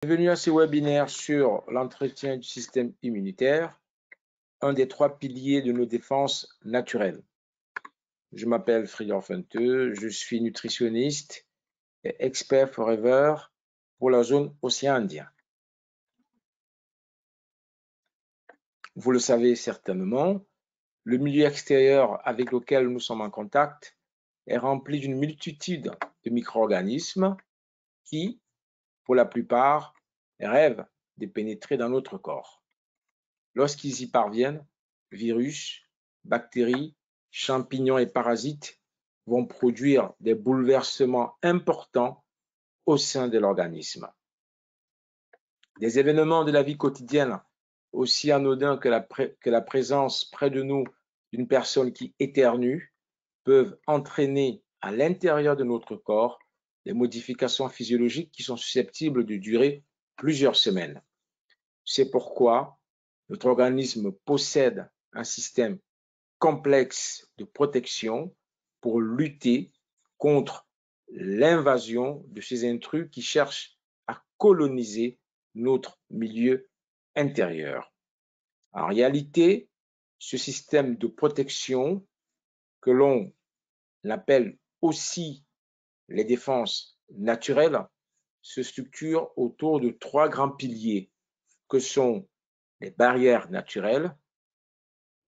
Bienvenue à ce webinaire sur l'entretien du système immunitaire, un des 3 piliers de nos défenses naturelles. Je m'appelle Fridolf Hunteux, je suis nutritionniste et expert forever pour la zone océan Indien. Vous le savez certainement, le milieu extérieur avec lequel nous sommes en contact est rempli d'une multitude de micro-organismes qui, pour la plupart, rêvent de pénétrer dans notre corps. Lorsqu'ils y parviennent, virus, bactéries, champignons et parasites vont produire des bouleversements importants au sein de l'organisme. Des événements de la vie quotidienne, aussi anodins que la présence près de nous d'une personne qui éternue, peuvent entraîner à l'intérieur de notre corps des modifications physiologiques qui sont susceptibles de durer plusieurs semaines. C'est pourquoi notre organisme possède un système complexe de protection pour lutter contre l'invasion de ces intrus qui cherchent à coloniser notre milieu intérieur. En réalité, ce système de protection que l'on appelle aussi les défenses naturelles se structure autour de 3 grands piliers que sont les barrières naturelles,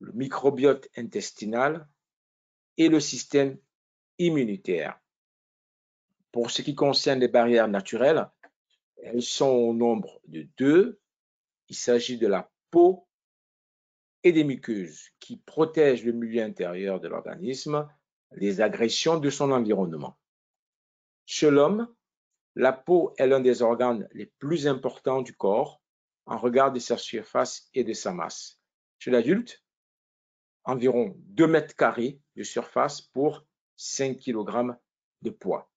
le microbiote intestinal et le système immunitaire. Pour ce qui concerne les barrières naturelles, elles sont au nombre de 2. Il s'agit de la peau et des muqueuses qui protègent le milieu intérieur de l'organisme des agressions de son environnement. Chez l'homme, la peau est l'un des organes les plus importants du corps en regard de sa surface et de sa masse. Chez l'adulte, environ 2 mètres carrés de surface pour 5 kg de poids.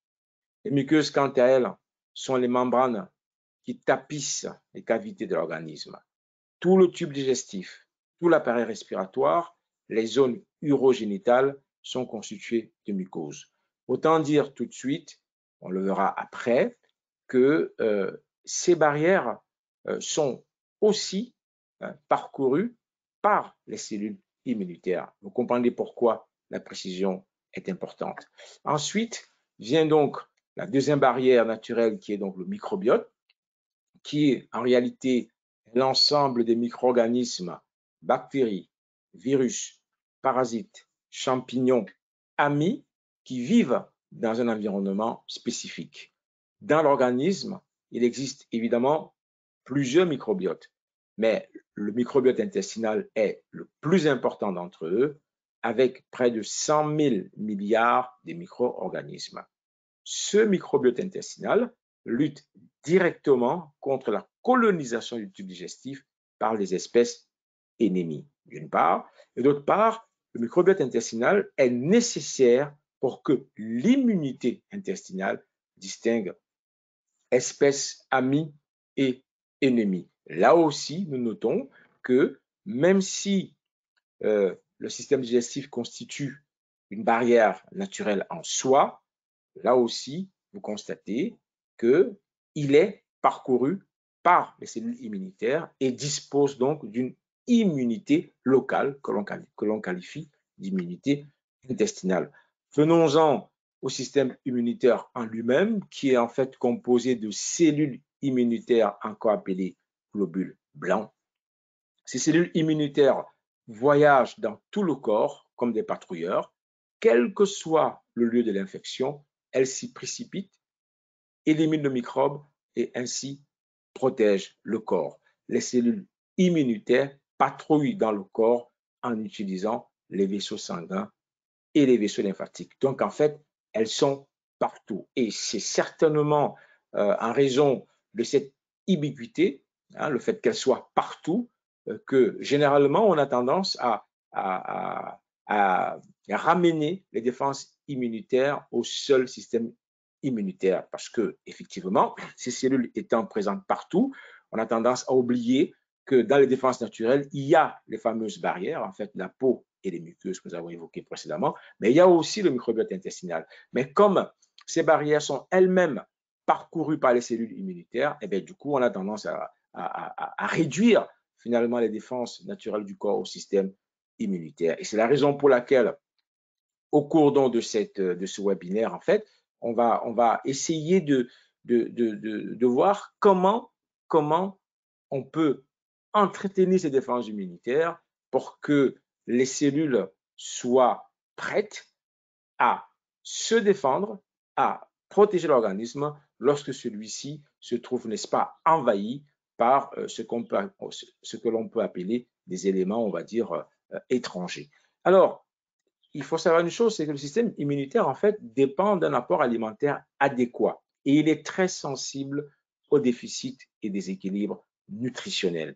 Les muqueuses, quant à elles, sont les membranes qui tapissent les cavités de l'organisme. Tout le tube digestif, tout l'appareil respiratoire, les zones urogénitales sont constituées de mucoses. Autant dire tout de suite, on le verra après, que ces barrières sont aussi parcourues par les cellules immunitaire. Vous comprenez pourquoi la précision est importante. Ensuite, vient donc la deuxième barrière naturelle qui est donc le microbiote, qui est en réalité l'ensemble des micro-organismes, bactéries, virus, parasites, champignons, amis qui vivent dans un environnement spécifique. Dans l'organisme, il existe évidemment plusieurs microbiotes, mais le microbiote intestinal est le plus important d'entre eux, avec près de 100 000 milliards de micro-organismes. Ce microbiote intestinal lutte directement contre la colonisation du tube digestif par les espèces ennemies, d'une part, et d'autre part, le microbiote intestinal est nécessaire pour que l'immunité intestinale distingue espèces amies et ennemies. Là aussi, nous notons que même si le système digestif constitue une barrière naturelle en soi, là aussi, vous constatez qu'il est parcouru par les cellules immunitaires et dispose donc d'une immunité locale que l'on qualifie d'immunité intestinale. Venons-en au système immunitaire en lui-même, qui est en fait composé de cellules immunitaires encore appelées globules blancs. Ces cellules immunitaires voyagent dans tout le corps comme des patrouilleurs. Quel que soit le lieu de l'infection, elles s'y précipitent, éliminent le microbe et ainsi protègent le corps. Les cellules immunitaires patrouillent dans le corps en utilisant les vaisseaux sanguins et les vaisseaux lymphatiques. Donc, en fait, elles sont partout. Et c'est certainement en raison de cette ubiquité, le fait qu'elles soient partout, que généralement, on a tendance à ramener les défenses immunitaires au seul système immunitaire. Parce que, effectivement, ces cellules étant présentes partout, on a tendance à oublier que dans les défenses naturelles, il y a les fameuses barrières, en fait, la peau et les muqueuses que nous avons évoquées précédemment, mais il y a aussi le microbiote intestinal. Mais comme ces barrières sont elles-mêmes parcouru par les cellules immunitaires, et bien, du coup, on a tendance à réduire finalement les défenses naturelles du corps au système immunitaire. Et c'est la raison pour laquelle, au cours donc de ce webinaire, en fait, on va essayer de voir comment on peut entretenir ces défenses immunitaires pour que les cellules soient prêtes à se défendre, à protéger l'organisme lorsque celui-ci se trouve, n'est-ce pas, envahi par ce que l'on peut appeler des éléments, on va dire, étrangers. Alors, il faut savoir une chose, c'est que le système immunitaire, en fait, dépend d'un apport alimentaire adéquat et il est très sensible aux déficits et déséquilibres nutritionnels.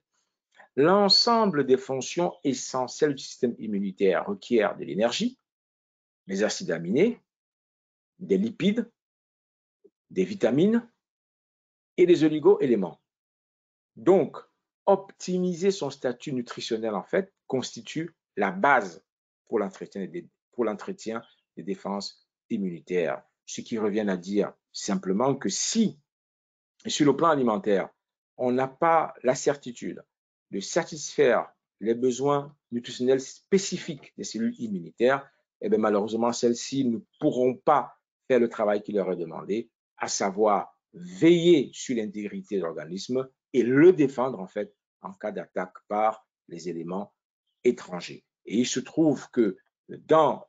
L'ensemble des fonctions essentielles du système immunitaire requiert de l'énergie, les acides aminés, des lipides, des vitamines et des oligo-éléments. Donc, optimiser son statut nutritionnel, en fait, constitue la base pour l'entretien des défenses immunitaires. Ce qui revient à dire simplement que si, sur le plan alimentaire, on n'a pas la certitude de satisfaire les besoins nutritionnels spécifiques des cellules immunitaires, eh bien, malheureusement, celles-ci ne pourront pas faire le travail qui leur est demandé, à savoir veiller sur l'intégrité de l'organisme et le défendre, en fait, en cas d'attaque par les éléments étrangers. Et il se trouve que dans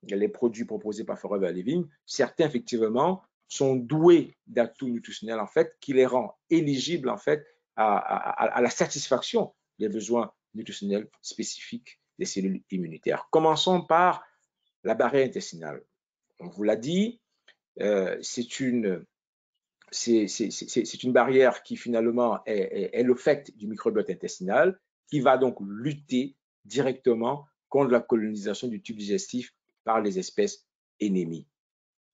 les produits proposés par Forever Living, certains, effectivement, sont doués d'atouts nutritionnels, en fait, qui les rend éligibles, en fait, à la satisfaction des besoins nutritionnels spécifiques des cellules immunitaires. Commençons par la barrière intestinale. On vous l'a dit, c'est une barrière qui finalement est le fait du microbiote intestinal qui va donc lutter directement contre la colonisation du tube digestif par les espèces ennemies.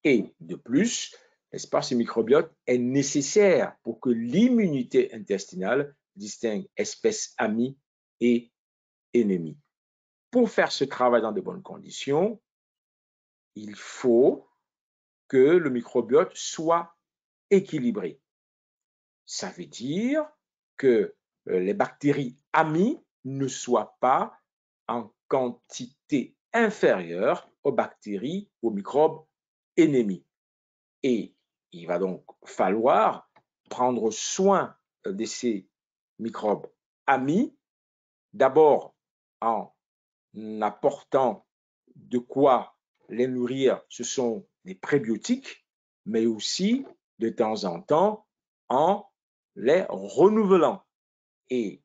Et de plus, n'est-ce pas, ce microbiote est nécessaire pour que l'immunité intestinale distingue espèces amies et ennemies. Pour faire ce travail dans de bonnes conditions, il faut que le microbiote soit équilibré. Ça veut dire que les bactéries amies ne soient pas en quantité inférieure aux bactéries, aux microbes ennemis. Et il va donc falloir prendre soin de ces microbes amis, d'abord en apportant de quoi les nourrir, ce sont des prébiotiques, mais aussi de temps en temps en les renouvelant. Et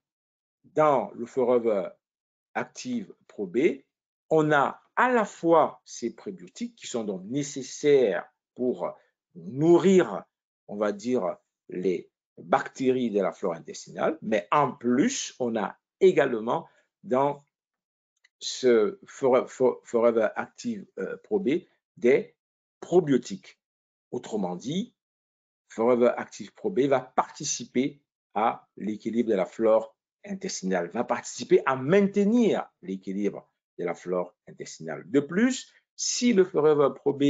dans le Forever Active Pro B, on a à la fois ces prébiotiques qui sont donc nécessaires pour nourrir, on va dire, les bactéries de la flore intestinale, mais en plus, on a également dans ce Forever Active Pro B des probiotiques. Autrement dit, Forever Active Pro B va participer à l'équilibre de la flore intestinale, va participer à maintenir l'équilibre de la flore intestinale. De plus, si le Forever Pro B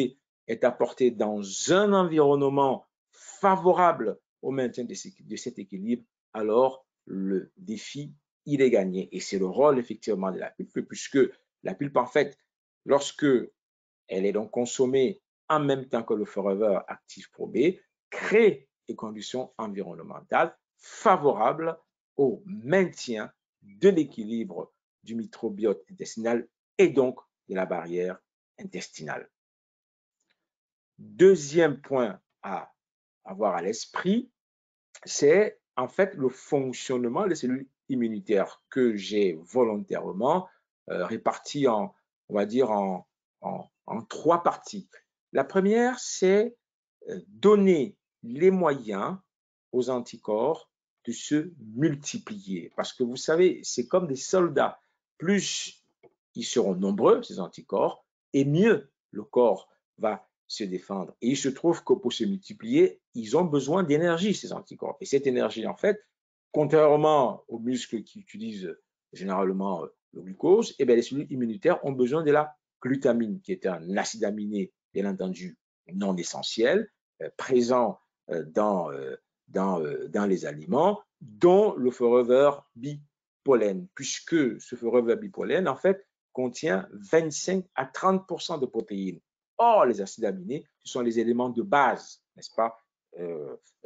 est apporté dans un environnement favorable au maintien de cet équilibre, alors le défi, il est gagné. Et c'est le rôle effectivement de la pulpe, puisque la pulpe, en fait, lorsque elle est donc consommée en même temps que le Forever Active Pro B, crée des conditions environnementales favorables au maintien de l'équilibre du microbiote intestinal et donc de la barrière intestinale. Deuxième point à avoir à l'esprit, c'est en fait le fonctionnement des cellules immunitaires que j'ai volontairement réparti on va dire, en trois parties. La première, c'est donner les moyens aux anticorps de se multiplier. Parce que vous savez, c'est comme des soldats. Plus ils seront nombreux, ces anticorps, et mieux le corps va se défendre. Et il se trouve que pour se multiplier, ils ont besoin d'énergie, ces anticorps. Et cette énergie, en fait, contrairement aux muscles qui utilisent généralement le glucose, eh bien, les cellules immunitaires ont besoin de la glutamine, qui est un acide aminé, bien entendu, non essentiel, présent dans les aliments, dont le forever bipollen, puisque ce forever bipollen, en fait, contient 25 à 30% de protéines. Or, les acides aminés, ce sont les éléments de base, n'est-ce pas,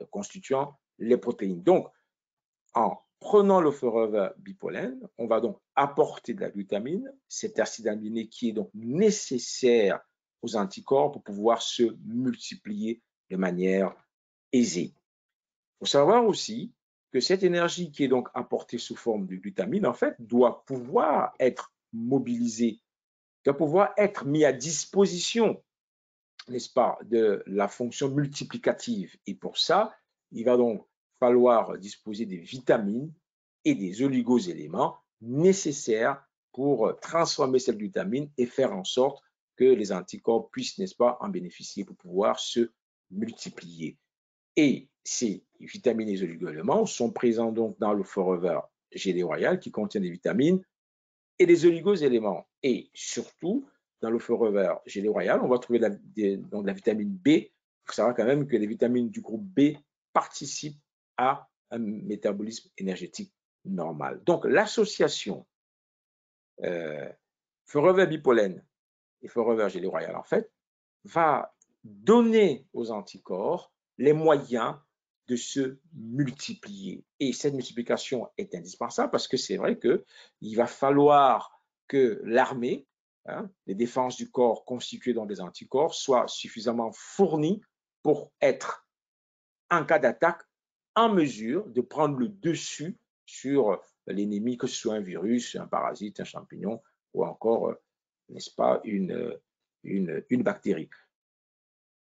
constituant les protéines. Donc, en prenant le forever bipollen, on va donc apporter de la glutamine, cet acide aminé qui est donc nécessaire aux anticorps pour pouvoir se multiplier de manière aisée. Il faut savoir aussi que cette énergie qui est donc apportée sous forme de glutamine, en fait, doit pouvoir être mobilisée, doit pouvoir être mise à disposition, n'est-ce pas, de la fonction multiplicative. Et pour ça, il va donc falloir disposer des vitamines et des oligoéléments nécessaires pour transformer cette glutamine et faire en sorte que les anticorps puissent, n'est-ce pas, en bénéficier pour pouvoir se multiplier. Et ces vitamines et les oligoéléments sont présents donc dans le forever gelée royale qui contient des vitamines et des oligoéléments. Et surtout, dans le forever gelée royale, on va trouver donc la vitamine B. Il faut savoir quand même que les vitamines du groupe B participent à un métabolisme énergétique normal. Donc, l'association forever bipollen et forever gelée royale, en fait, va donner aux anticorps les moyens de se multiplier. Et cette multiplication est indispensable parce que c'est vrai qu'il va falloir que l'armée, les défenses du corps constituées dans des anticorps, soient suffisamment fournies pour être, en cas d'attaque, en mesure de prendre le dessus sur l'ennemi, que ce soit un virus, un parasite, un champignon ou encore, n'est-ce pas, une bactérie.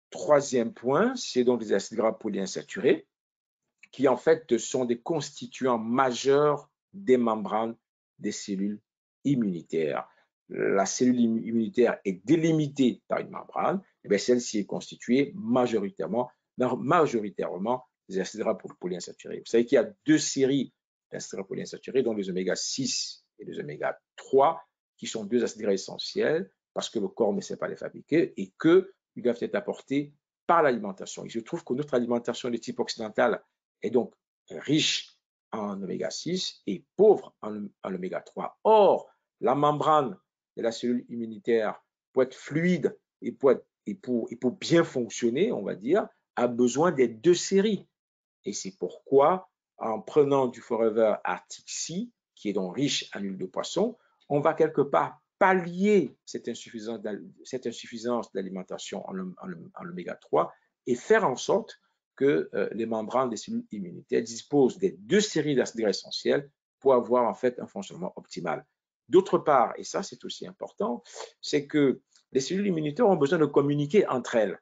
Troisième point, c'est donc les acides gras polyinsaturés, qui en fait sont des constituants majeurs des membranes des cellules immunitaires. La cellule immunitaire est délimitée par une membrane, et bien celle-ci est constituée majoritairement des acides gras polyinsaturés. Vous savez qu'il y a deux séries d'acides gras polyinsaturés, dont les oméga 6 et les oméga 3, qui sont deux acides gras essentiels parce que le corps ne sait pas les fabriquer et qu'ils doivent être apportés par l'alimentation. Il se trouve que notre alimentation de type occidental est donc riche en oméga 6 et pauvre en oméga 3. Or, la membrane de la cellule immunitaire, pour être fluide et pour bien fonctionner, on va dire, a besoin des deux séries. Et c'est pourquoi, en prenant du Forever Arctic Sea, qui est donc riche en huile de poisson, on va quelque part pallier cette insuffisance d'alimentation en oméga 3 et faire en sorte que les membranes des cellules immunitaires disposent des deux séries d'acides gras essentiels pour avoir en fait un fonctionnement optimal. D'autre part, et ça c'est aussi important, c'est que les cellules immunitaires ont besoin de communiquer entre elles.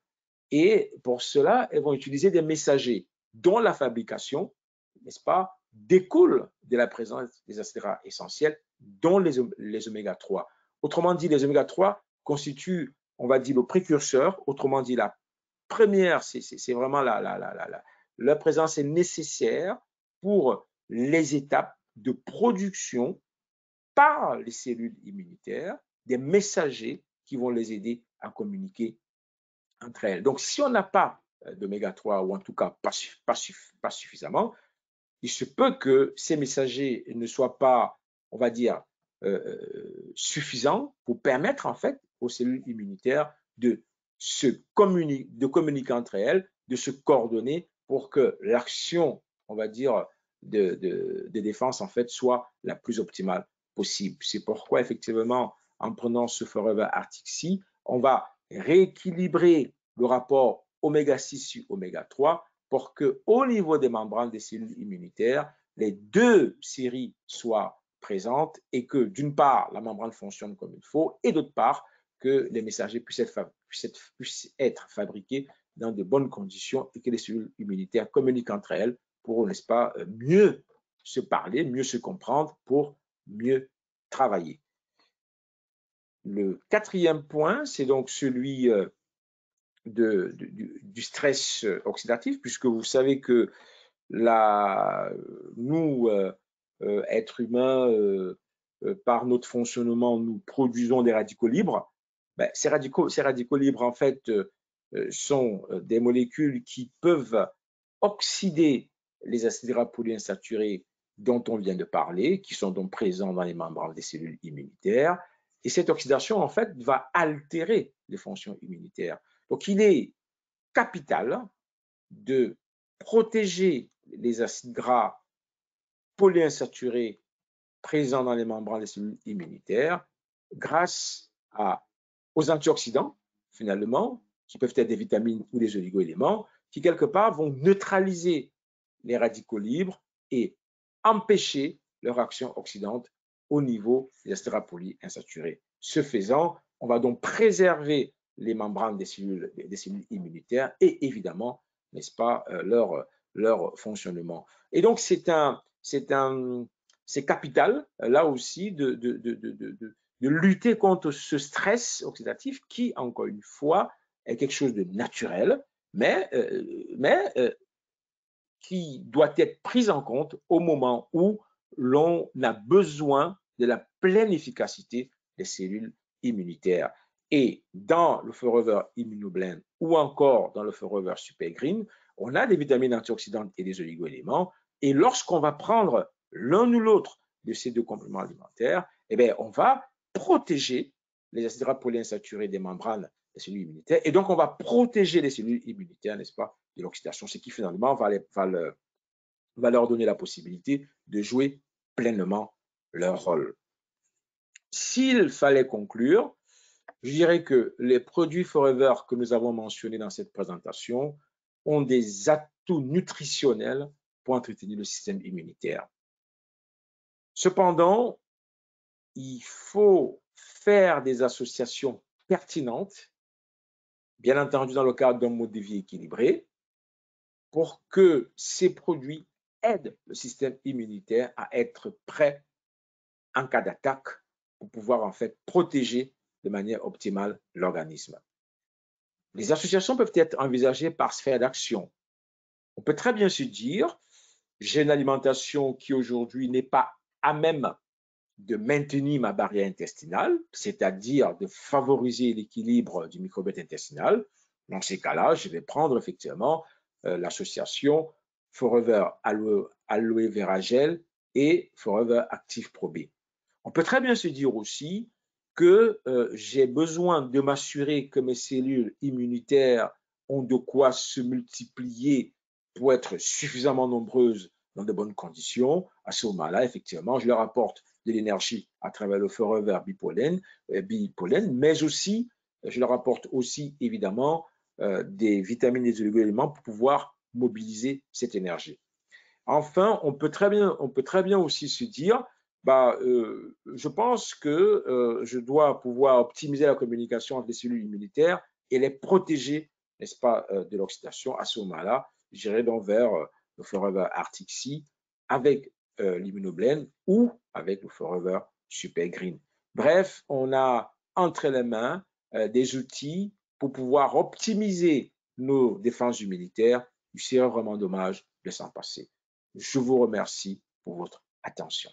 Et pour cela, elles vont utiliser des messagers dont la fabrication, n'est-ce pas, découle de la présence des acides gras essentiels, dont les oméga 3. Autrement dit, les oméga 3 constituent, on va dire, le précurseur. Autrement dit, la première, c'est vraiment la présence est nécessaire pour les étapes de production par les cellules immunitaires des messagers qui vont les aider à communiquer entre elles. Donc, si on n'a pas d'oméga 3, ou en tout cas pas suffisamment, il se peut que ces messagers ne soient pas, on va dire, suffisants pour permettre en fait aux cellules immunitaires de communiquer entre elles, de se coordonner pour que l'action, on va dire, de défense en fait soit la plus optimale possible. C'est pourquoi effectivement, en prenant ce Forever Arctic Sea, on va rééquilibrer le rapport oméga 6 sur oméga 3 pour que, au niveau des membranes des cellules immunitaires, les deux séries soient présentes et que, d'une part, la membrane fonctionne comme il faut et d'autre part, que les messagers puissent être fabriqués dans de bonnes conditions et que les cellules immunitaires communiquent entre elles pour, n'est-ce pas, mieux se parler, mieux se comprendre, pour mieux travailler. Le quatrième point, c'est donc celui du stress oxydatif, puisque vous savez que nous, êtres humains, par notre fonctionnement, nous produisons des radicaux libres. Ben, ces radicaux libres, en fait, sont des molécules qui peuvent oxyder les acides gras polyinsaturés dont on vient de parler, qui sont donc présents dans les membranes des cellules immunitaires. Et cette oxydation, en fait, va altérer les fonctions immunitaires. Donc, il est capital de protéger les acides gras polyinsaturés présents dans les membranes des cellules immunitaires grâce aux antioxydants, finalement, qui peuvent être des vitamines ou des oligo-éléments, qui quelque part vont neutraliser les radicaux libres et empêcher leur action oxydante au niveau des acides gras polyinsaturés. Ce faisant, on va donc préserver les membranes des cellules immunitaires et évidemment, n'est-ce pas, leur fonctionnement. Et donc, c'est capital, là aussi, de lutter contre ce stress oxydatif qui, encore une fois, est quelque chose de naturel, mais qui doit être pris en compte au moment où l'on a besoin de la pleine efficacité des cellules immunitaires. Et dans le Forever Immunoblend ou encore dans le Forever Super Green, on a des vitamines antioxydantes et des oligo-éléments. Et lorsqu'on va prendre l'un ou l'autre de ces deux compléments alimentaires, eh bien, on va protéger les acides gras polyinsaturés des membranes des cellules immunitaires. Et donc, on va protéger les cellules immunitaires, n'est-ce pas, de l'oxydation, ce qui finalement va leur donner la possibilité de jouer pleinement leur rôle. S'il fallait conclure, je dirais que les produits Forever que nous avons mentionnés dans cette présentation ont des atouts nutritionnels pour entretenir le système immunitaire. Cependant, il faut faire des associations pertinentes, bien entendu dans le cadre d'un mode de vie équilibré, pour que ces produits aident le système immunitaire à être prêt en cas d'attaque pour pouvoir en fait protéger de manière optimale l'organisme. Les associations peuvent être envisagées par sphère d'action. On peut très bien se dire, j'ai une alimentation qui aujourd'hui n'est pas à même de maintenir ma barrière intestinale, c'est-à-dire de favoriser l'équilibre du microbiote intestinal. Dans ces cas-là, je vais prendre effectivement l'association Forever Aloe Vera Gel et Forever Active Pro B. On peut très bien se dire aussi que j'ai besoin de m'assurer que mes cellules immunitaires ont de quoi se multiplier pour être suffisamment nombreuses dans de bonnes conditions. À ce moment-là, effectivement, je leur apporte de l'énergie à travers le Forever Bipollen, mais aussi, je leur apporte aussi évidemment des vitamines et des oligo-éléments pour pouvoir mobiliser cette énergie. Enfin, on peut très bien aussi se dire, je pense que je dois pouvoir optimiser la communication entre les cellules immunitaires et les protéger, n'est-ce pas, de l'oxydation. À ce moment-là, j'irai donc vers le Forever Arctic Sea avec l'Immunoblend ou avec le Forever Super Green. Bref, on a entre les mains des outils pour pouvoir optimiser nos défenses immunitaires. Il serait vraiment dommage de s'en passer. Je vous remercie pour votre attention.